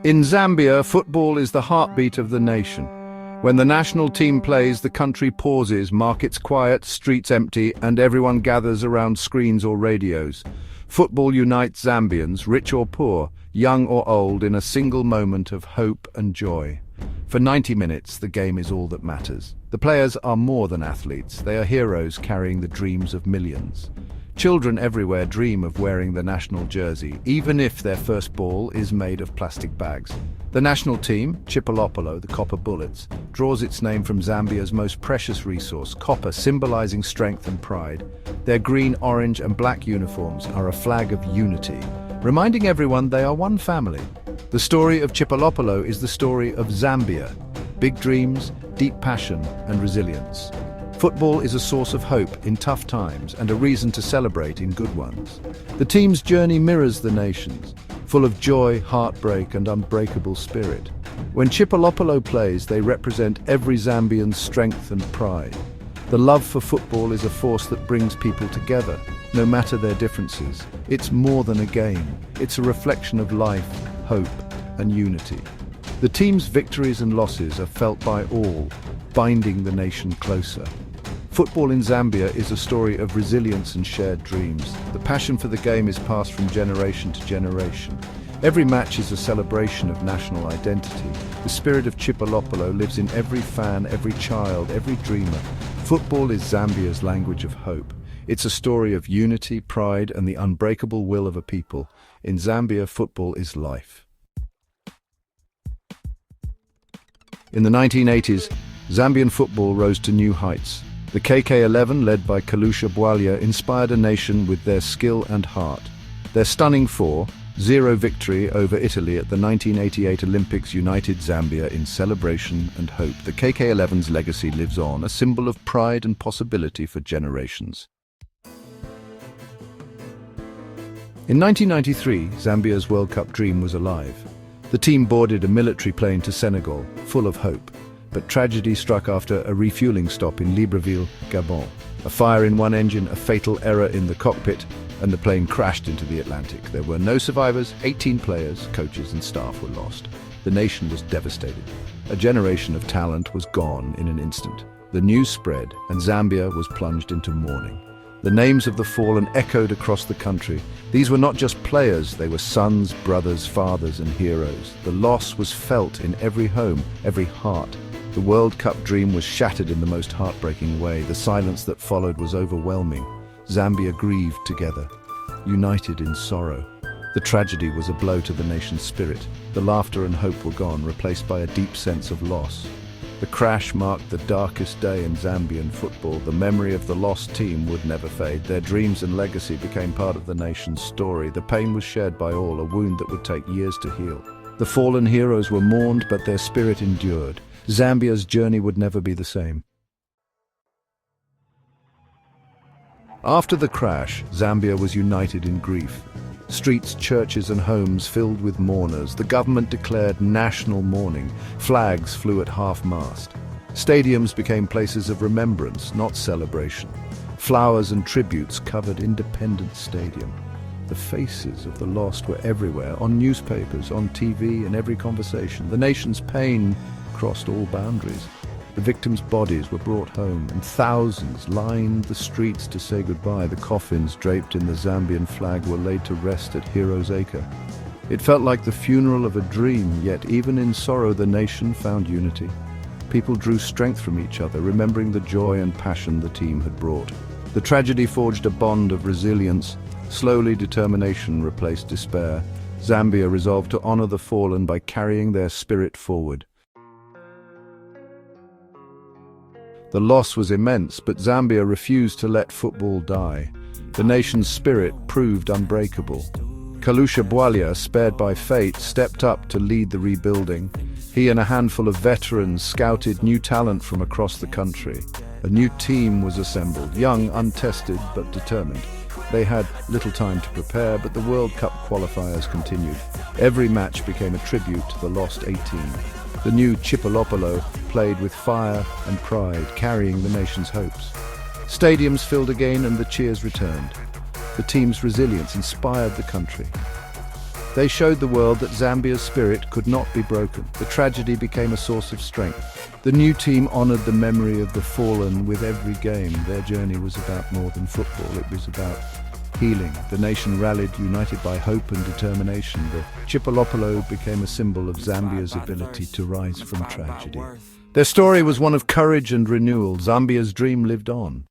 In Zambia, football is the heartbeat of the nation. When the national team plays, the country pauses, markets quiet, streets empty, and everyone gathers around screens or radios. Football unites Zambians, rich or poor, young or old, in a single moment of hope and joy. For 90 minutes, the game is all that matters. The players are more than athletes. They are heroes carrying the dreams of millions. Children everywhere dream of wearing the national jersey, even if their first ball is made of plastic bags. The national team, Chipolopolo, the Copper Bullets, draws its name from Zambia's most precious resource, copper, symbolizing strength and pride. Their green, orange, and black uniforms are a flag of unity, reminding everyone they are one family. The story of Chipolopolo is the story of Zambia: big dreams, deep passion, and resilience. Football is a source of hope in tough times and a reason to celebrate in good ones. The team's journey mirrors the nation's, full of joy, heartbreak, and unbreakable spirit. When Chipolopolo plays, they represent every Zambian's strength and pride. The love for football is a force that brings people together, no matter their differences. It's more than a game. It's a reflection of life, hope, and unity. The team's victories and losses are felt by all, binding the nation closer. Football in Zambia is a story of resilience and shared dreams. The passion for the game is passed from generation to generation. Every match is a celebration of national identity. The spirit of Chipolopolo lives in every fan, every child, every dreamer. Football is Zambia's language of hope. It's a story of unity, pride, and the unbreakable will of a people. In Zambia, football is life. In the 1980s, Zambian football rose to new heights. The KK11, led by Kalusha Bwalya, inspired a nation with their skill and heart. Their stunning 4-0 victory over Italy at the 1988 Olympics united Zambia in celebration and hope. The KK11's legacy lives on, a symbol of pride and possibility for generations. In 1993, Zambia's World Cup dream was alive. The team boarded a military plane to Senegal, full of hope. But tragedy struck after a refueling stop in Libreville, Gabon. A fire in one engine, a fatal error in the cockpit, and the plane crashed into the Atlantic. There were no survivors. 18 players, coaches, and staff were lost. The nation was devastated. A generation of talent was gone in an instant. The news spread, and Zambia was plunged into mourning. The names of the fallen echoed across the country. These were not just players, they were sons, brothers, fathers, and heroes. The loss was felt in every home, every heart. The World Cup dream was shattered in the most heartbreaking way. The silence that followed was overwhelming. Zambia grieved together, united in sorrow. The tragedy was a blow to the nation's spirit. The laughter and hope were gone, replaced by a deep sense of loss. The crash marked the darkest day in Zambian football. The memory of the lost team would never fade. Their dreams and legacy became part of the nation's story. The pain was shared by all, a wound that would take years to heal. The fallen heroes were mourned, but their spirit endured. Zambia's journey would never be the same. After the crash, Zambia was united in grief. Streets, churches, and homes filled with mourners. The government declared national mourning. Flags flew at half-mast. Stadiums became places of remembrance, not celebration. Flowers and tributes covered Independence Stadium. The faces of the lost were everywhere, on newspapers, on TV, in every conversation. The nation's pain crossed all boundaries. The victims' bodies were brought home, and thousands lined the streets to say goodbye. The coffins draped in the Zambian flag were laid to rest at Heroes' Acre. It felt like the funeral of a dream, yet even in sorrow the nation found unity. People drew strength from each other, remembering the joy and passion the team had brought. The tragedy forged a bond of resilience. Slowly, determination replaced despair. Zambia resolved to honor the fallen by carrying their spirit forward. The loss was immense, but Zambia refused to let football die. The nation's spirit proved unbreakable. Kalusha Bwalya, spared by fate, stepped up to lead the rebuilding. He and a handful of veterans scouted new talent from across the country. A new team was assembled, young, untested, but determined. They had little time to prepare, but the World Cup qualifiers continued. Every match became a tribute to the lost 18. The new Chipolopolo played with fire and pride, carrying the nation's hopes. Stadiums filled again and the cheers returned. The team's resilience inspired the country. They showed the world that Zambia's spirit could not be broken. The tragedy became a source of strength. The new team honored the memory of the fallen with every game. Their journey was about more than football. It was about healing. The nation rallied, united by hope and determination. The Chipolopolo became a symbol of Zambia's ability to rise from tragedy. Their story was one of courage and renewal. Zambia's dream lived on.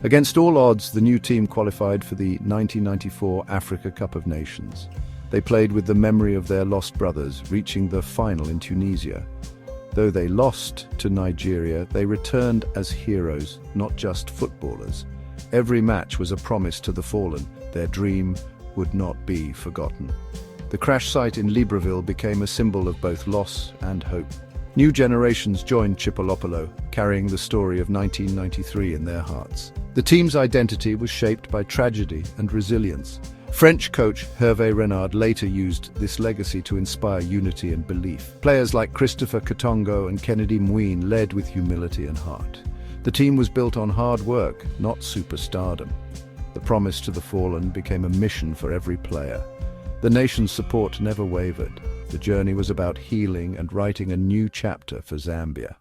Against all odds, the new team qualified for the 1994 Africa Cup of Nations. They played with the memory of their lost brothers, reaching the final in Tunisia. Though they lost to Nigeria, they returned as heroes, not just footballers. Every match was a promise to the fallen. Their dream would not be forgotten. The crash site in Libreville became a symbol of both loss and hope. New generations joined Chipolopolo, carrying the story of 1993 in their hearts. The team's identity was shaped by tragedy and resilience. French coach Hervé Renard later used this legacy to inspire unity and belief. Players like Christopher Katongo and Kennedy Mwine led with humility and heart. The team was built on hard work, not superstardom. The promise to the fallen became a mission for every player. The nation's support never wavered. The journey was about healing and writing a new chapter for Zambia.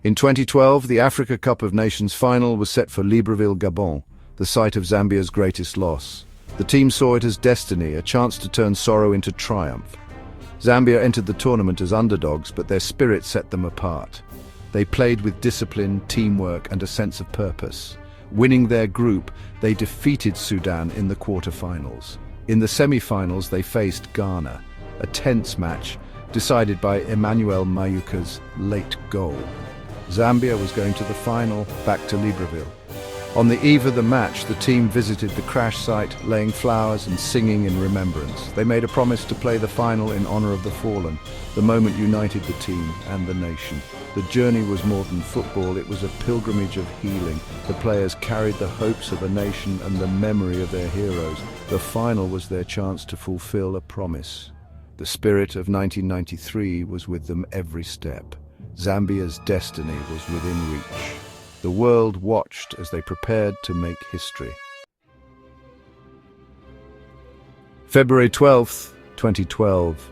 In 2012, the Africa Cup of Nations final was set for Libreville, Gabon, the site of Zambia's greatest loss. The team saw it as destiny, a chance to turn sorrow into triumph. Zambia entered the tournament as underdogs, but their spirit set them apart. They played with discipline, teamwork, and a sense of purpose. Winning their group, they defeated Sudan in the quarter-finals. In the semi-finals, they faced Ghana, a tense match decided by Emmanuel Mayuka's late goal. Zambia was going to the final, back to Libreville. On the eve of the match, the team visited the crash site, laying flowers and singing in remembrance. They made a promise to play the final in honor of the fallen. The moment united the team and the nation. The journey was more than football, it was a pilgrimage of healing. The players carried the hopes of a nation and the memory of their heroes. The final was their chance to fulfill a promise. The spirit of 1993 was with them every step. Zambia's destiny was within reach. The world watched as they prepared to make history. February 12, 2012,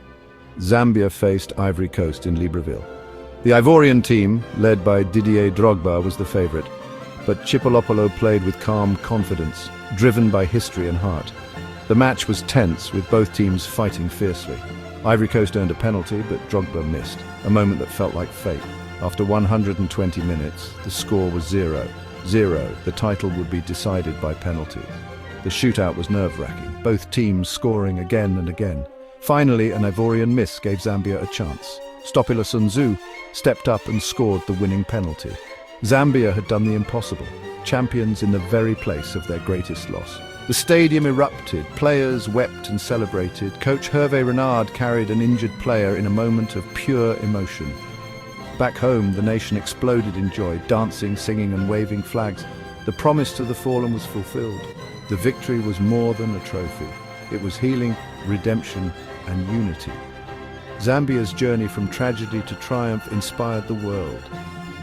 Zambia faced Ivory Coast in Libreville. The Ivorian team, led by Didier Drogba, was the favorite, but Chipolopolo played with calm confidence, driven by history and heart. The match was tense, with both teams fighting fiercely. Ivory Coast earned a penalty, but Drogba missed, a moment that felt like fate. After 120 minutes, the score was 0-0. The title would be decided by penalties. The shootout was nerve-wracking, both teams scoring again and again. Finally, an Ivorian miss gave Zambia a chance. Stopila Sunzu stepped up and scored the winning penalty. Zambia had done the impossible, champions in the very place of their greatest loss. The stadium erupted, players wept and celebrated. Coach Hervé Renard carried an injured player in a moment of pure emotion. Back home, the nation exploded in joy, dancing, singing and waving flags. The promise to the fallen was fulfilled. The victory was more than a trophy. It was healing, redemption and unity. Zambia's journey from tragedy to triumph inspired the world.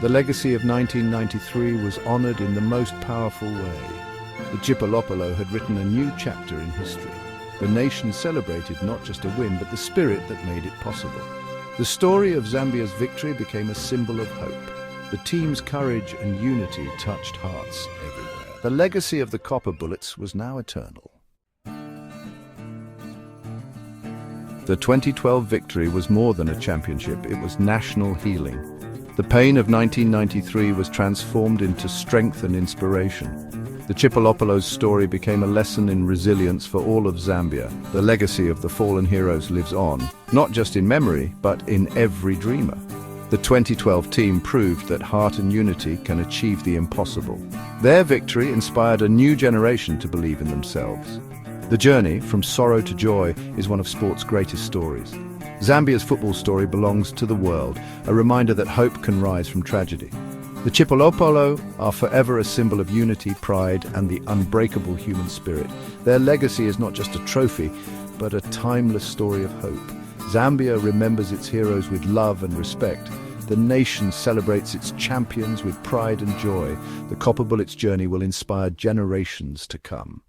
The legacy of 1993 was honored in the most powerful way. The Chipolopolo had written a new chapter in history. The nation celebrated not just a win, but the spirit that made it possible. The story of Zambia's victory became a symbol of hope. The team's courage and unity touched hearts everywhere. The legacy of the Copper Bullets was now eternal. The 2012 victory was more than a championship, it was national healing. The pain of 1993 was transformed into strength and inspiration. The Chipolopolo's story became a lesson in resilience for all of Zambia. The legacy of the fallen heroes lives on, not just in memory, but in every dreamer. The 2012 team proved that heart and unity can achieve the impossible. Their victory inspired a new generation to believe in themselves. The journey from sorrow to joy is one of sport's greatest stories. Zambia's football story belongs to the world, a reminder that hope can rise from tragedy. The Chipolopolo are forever a symbol of unity, pride, and the unbreakable human spirit. Their legacy is not just a trophy, but a timeless story of hope. Zambia remembers its heroes with love and respect. the nation celebrates its champions with pride and joy. The Copper Bullet's journey will inspire generations to come.